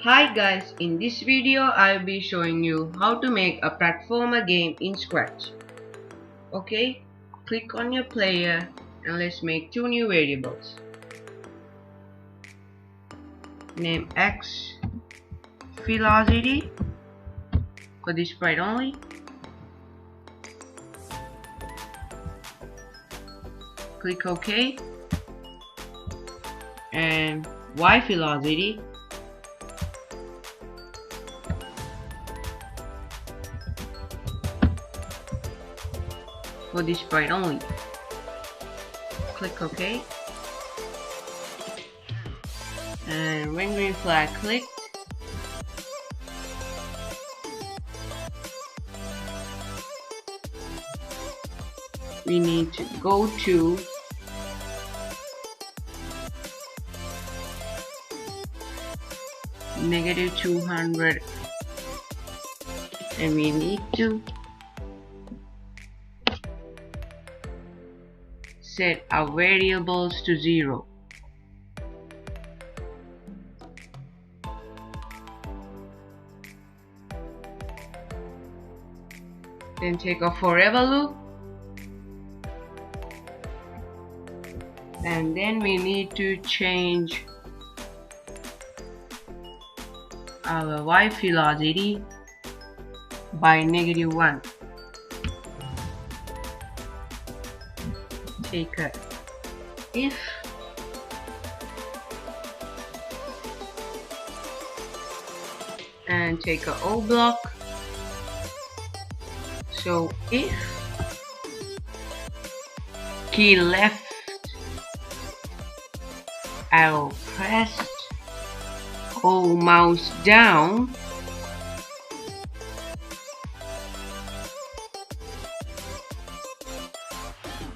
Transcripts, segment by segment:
Hi guys, in this video I'll be showing you how to make a platformer game in Scratch. Okay, click on your player and let's make two new variables. Name X velocity for this sprite only. Click OK and Y velocity for this sprite only. Click OK and when green flag clicked, we need to go to -200 and we need to set our variables to 0. Then take a forever loop and then we need to change our Y velocity by -1. Take a if and take a O block. So if key left arrow pressed, O mouse down,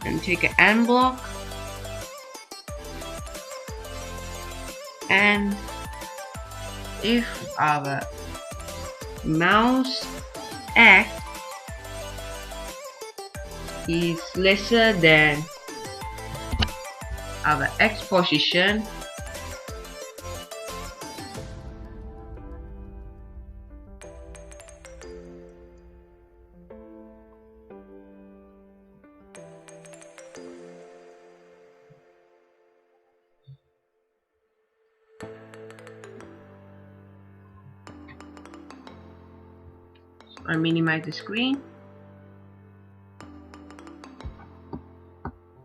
and take an AND block, and if our mouse X is lesser than our X position, I minimize the screen.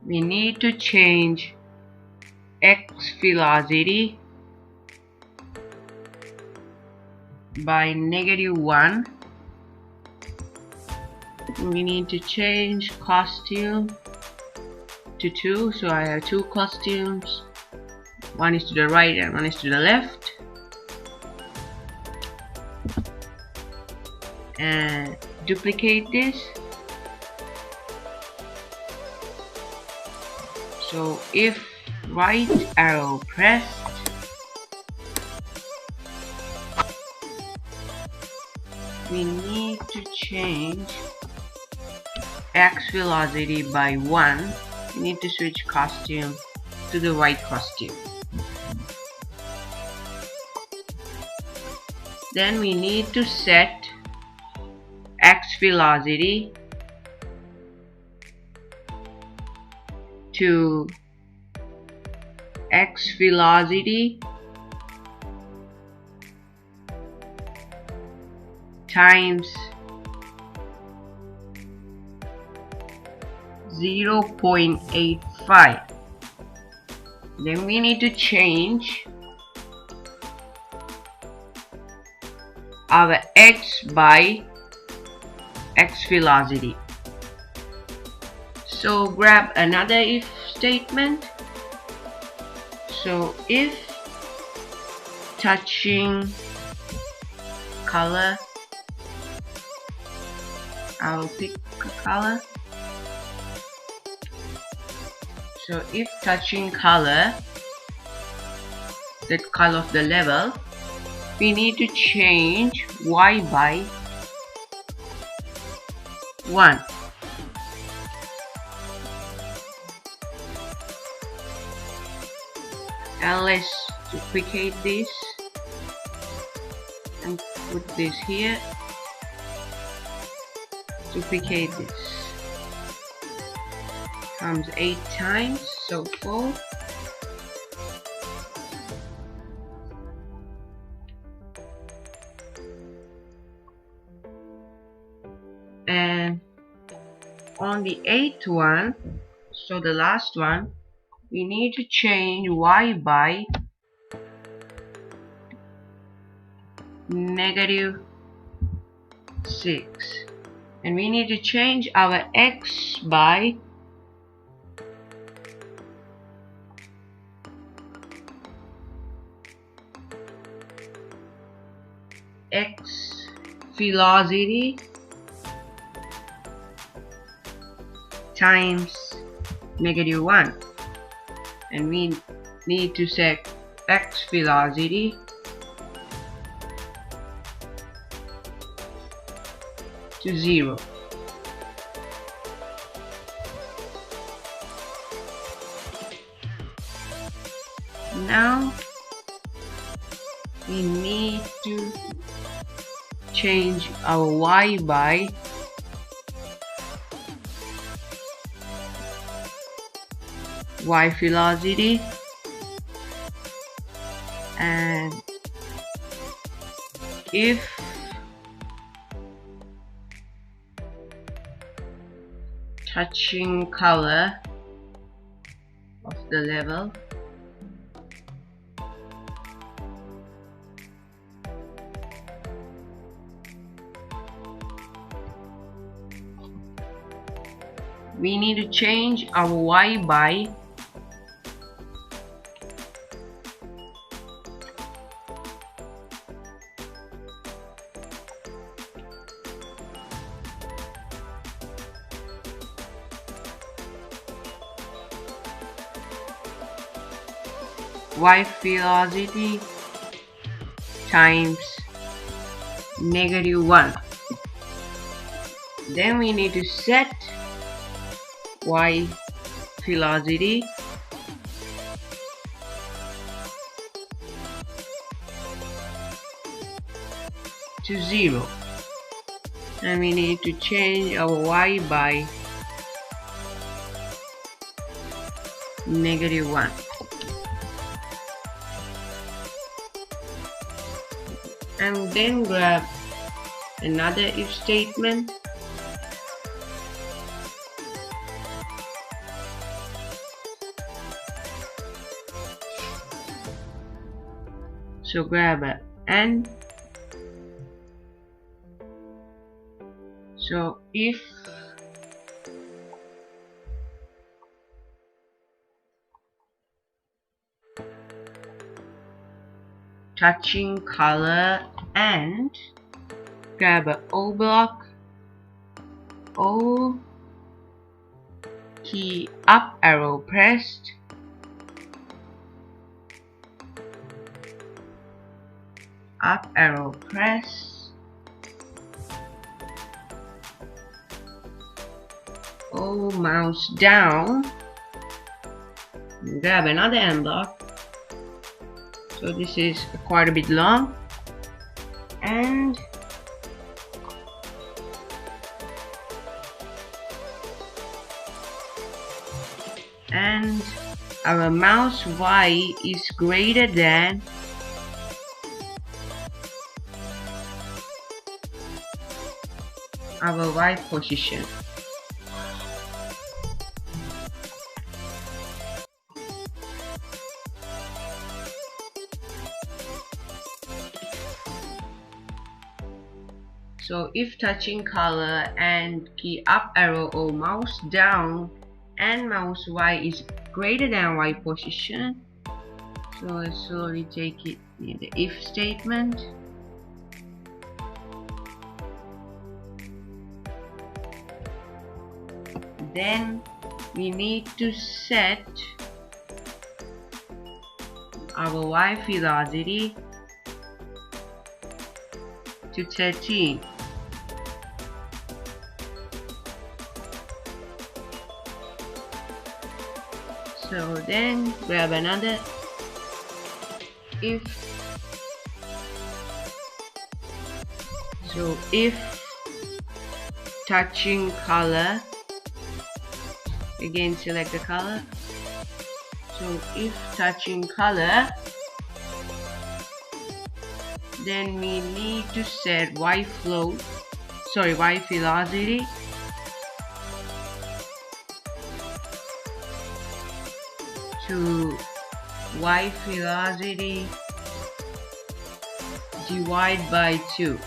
We need to change X velocity by -1. We need to change costume to 2, so I have two costumes. One is to the right and one is to the left. And duplicate this. So if right arrow pressed, we need to change X velocity by 1. We need to switch costume to the right costume. Then we need to set X velocity to X velocity times 0.85. Then we need to change our X by X velocity. So grab another if statement. So if touching color, I'll pick a color. So if touching color, that color of the level, we need to change Y by 1. And let's duplicate this put this here, duplicate this, comes 8 times, so 4. And on the 8th one, so the last one, we need to change y by -6, and we need to change our x by x velocity times -1, and we need to set x velocity to 0. Now we need to change our y by y velocity, and if touching color of the level we need to change our y by y velocity times -1. Then we need to set y velocity to 0, and we need to change our y by -1. And then grab another if statement, so grab a and, so if touching color and grab a O block, O key up arrow pressed, up arrow press, O mouse down, grab another end block. So this is quite a bit long, and our mouse Y is greater than our Y position. So if touching color and key up arrow or mouse down and mouse Y is greater than Y position, so I slowly take it in the if statement. Then we need to set our Y velocity to 13. So then grab another if So if touching color, again select the color. So if touching color, then we need to set Y velocity to Y velocity divide by 2.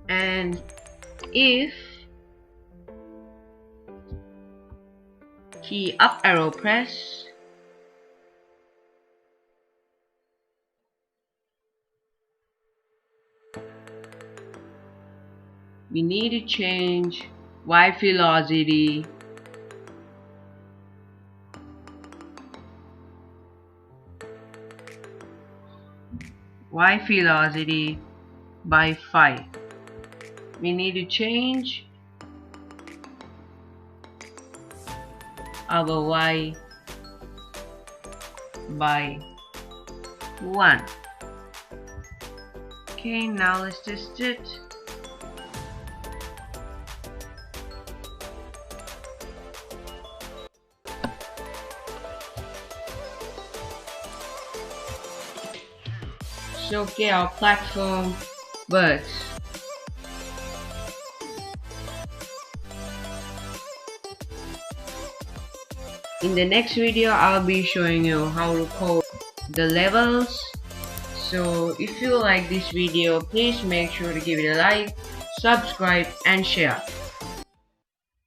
And if key up arrow press, we need to change Y velocity by 5. We need to change our Y by 1. Okay, now let's test it. So okay, our platform works. In the next video, I'll be showing you how to code the levels. So if you like this video, please make sure to give it a like, subscribe and share.